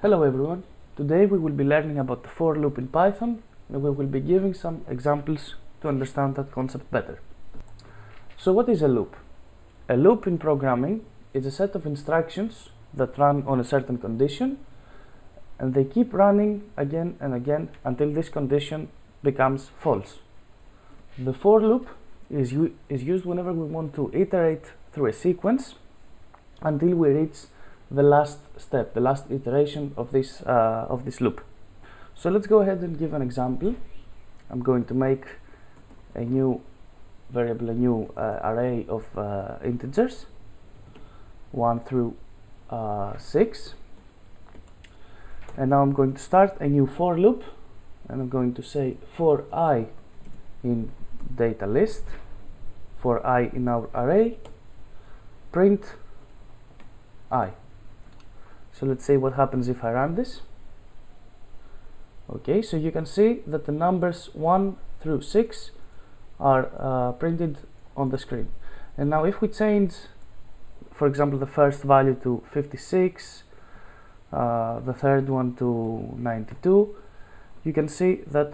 Hello everyone, today we will be learning about the for loop in Python, and we will be giving some examples to understand that concept better. So what is a loop? A loop in programming is a set of instructions that run on a certain condition, and they keep running again and again until this condition becomes false. The for loop is used whenever we want to iterate through a sequence until we reach the last step, the last iteration of this loop. So let's go ahead and give an example. I'm going to make a new variable, a new array of integers 1 through 6, and now I'm going to start a new for loop, and I'm going to say for I in data list, for I in our array, print I. So let's see what happens if I run this. Okay, so you can see that the numbers 1 through 6 are printed on the screen. And now if we change, for example, the first value to 56, the third one to 92, you can see that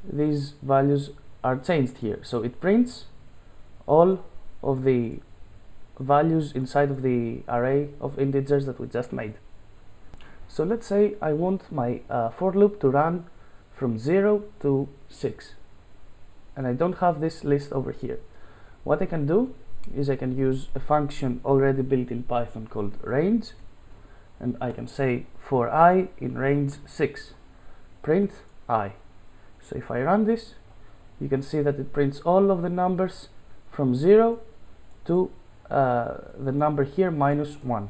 these values are changed here. So it prints all of the values inside of the array of integers that we just made. So let's say I want my for loop to run from 0 to 6, and I don't have this list over here. What I can do is I can use a function already built in Python called range, and I can say for I in range 6, print I. So if I run this, you can see that it prints all of the numbers from 0 to the number here minus 1.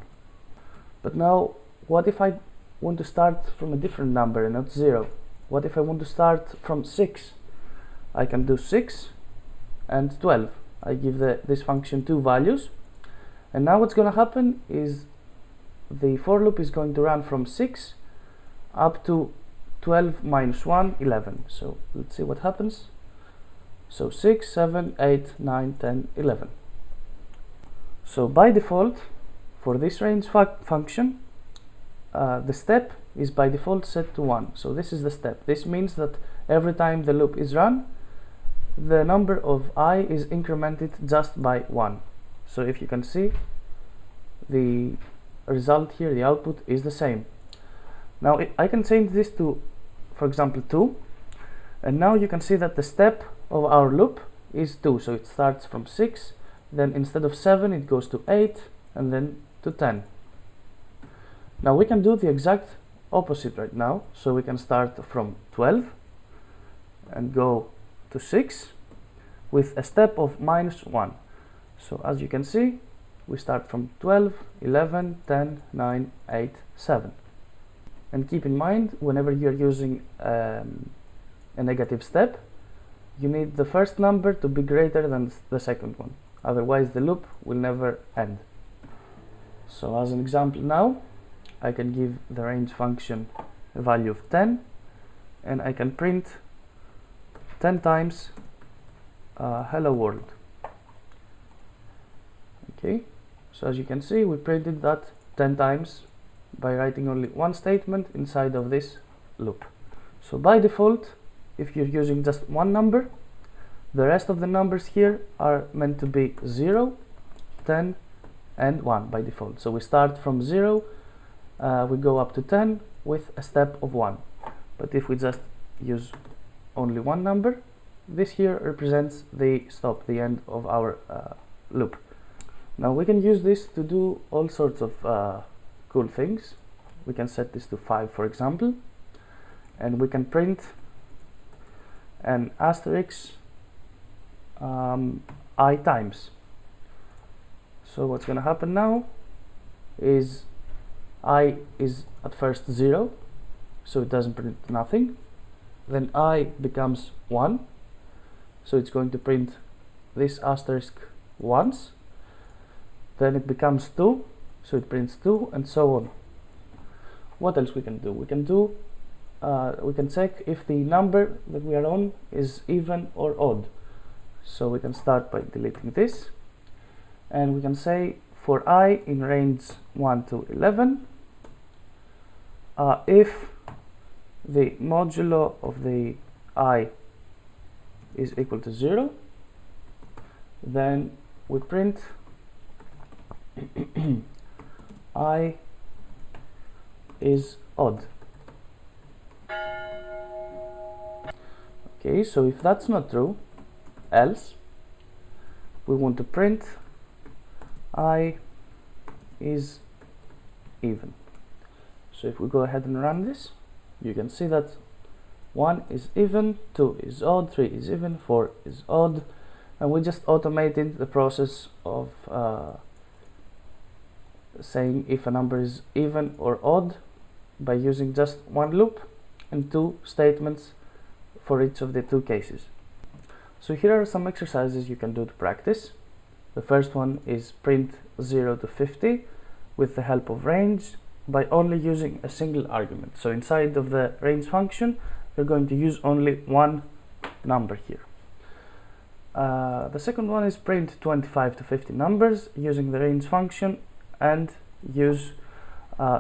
But now what if I want to start from a different number and not 0? What if I want to start from 6? I can do 6 and 12. I give this function two values, and now what's going to happen is the for loop is going to run from 6 up to 12 minus 1, 11. So let's see what happens. So 6, 7, 8, 9, 10, 11. So by default, for this range function, the step is by default set to 1. So this is the step. This means that every time the loop is run, the number of I is incremented just by 1. So if you can see, the result here, the output is the same. Now I can change this to, for example, 2, and now you can see that the step of our loop is 2. So it starts from 6, then instead of 7 it goes to 8, and then to 10. Now we can do the exact opposite right now. So we can start from 12 and go to 6 with a step of minus 1. So as you can see, we start from 12, 11, 10, 9, 8, 7. And keep in mind, whenever you're using a negative step, you need the first number to be greater than the second one. Otherwise the loop will never end. So as an example now, I can give the range function a value of 10, and I can print 10 times hello world. Okay, so as you can see, we printed that 10 times by writing only one statement inside of this loop. So by default, if you're using just one number, the rest of the numbers here are meant to be 0, 10, and 1 by default. So we start from 0, we go up to 10 with a step of 1. But if we just use only one number, this here represents the stop, the end of our loop. Now we can use this to do all sorts of cool things. We can set this to 5, for example, and we can print an asterisk I times. So what's going to happen now is I is at first 0, so it doesn't print nothing. Then I becomes 1, so it's going to print this asterisk once. Then it becomes 2, so it prints 2, and so on. What else we can do? We can check if the number that we are on is even or odd. So we can start by deleting this, and we can say for I in range 1 to 11, if the modulo of the I is equal to 0, then we print I is odd. Okay, so if that's not true, else we want to print I is even. So if we go ahead and run this, you can see that 1 is even, 2 is odd, 3 is even, 4 is odd, and we just automated the process of saying if a number is even or odd by using just one loop and two statements for each of the two cases. So here are some exercises you can do to practice. The first one is print 0 to 50 with the help of range by only using a single argument. So inside of the range function, you're going to use only one number here. The second one is print 25 to 50 numbers using the range function and use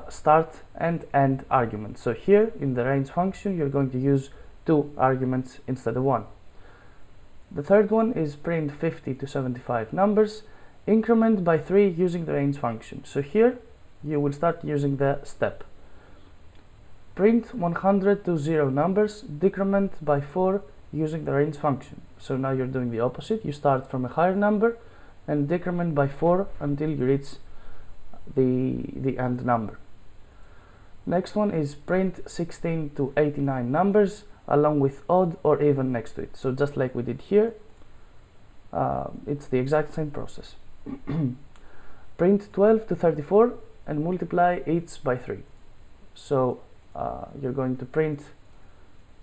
start and end arguments. So here in the range function, you're going to use two arguments instead of one. The third one is print 50 to 75 numbers, increment by 3 using the range function. So here you will start using the step. Print 100 to 0 numbers, decrement by 4 using the range function. So now you're doing the opposite. You start from a higher number and decrement by 4 until you reach the end number. Next one is print 16 to 89 numbers along with odd or even next to it. So just like we did here, it's the exact same process. Print 12 to 34 and multiply each by 3. So you're going to print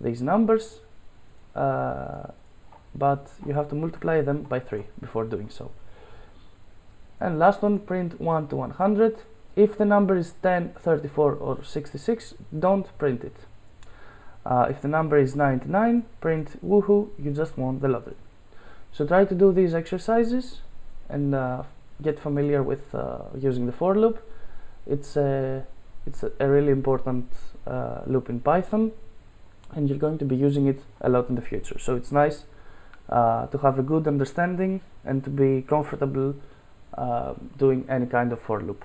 these numbers, but you have to multiply them by 3 before doing so. And last one, print 1 to 100. If the number is 10, 34 or 66, don't print it. If the number is 99, print woohoo, you just won the lottery. So try to do these exercises and get familiar with using the for loop. It's a really important loop in Python, and you're going to be using it a lot in the future. So it's nice to have a good understanding and to be comfortable doing any kind of for loop.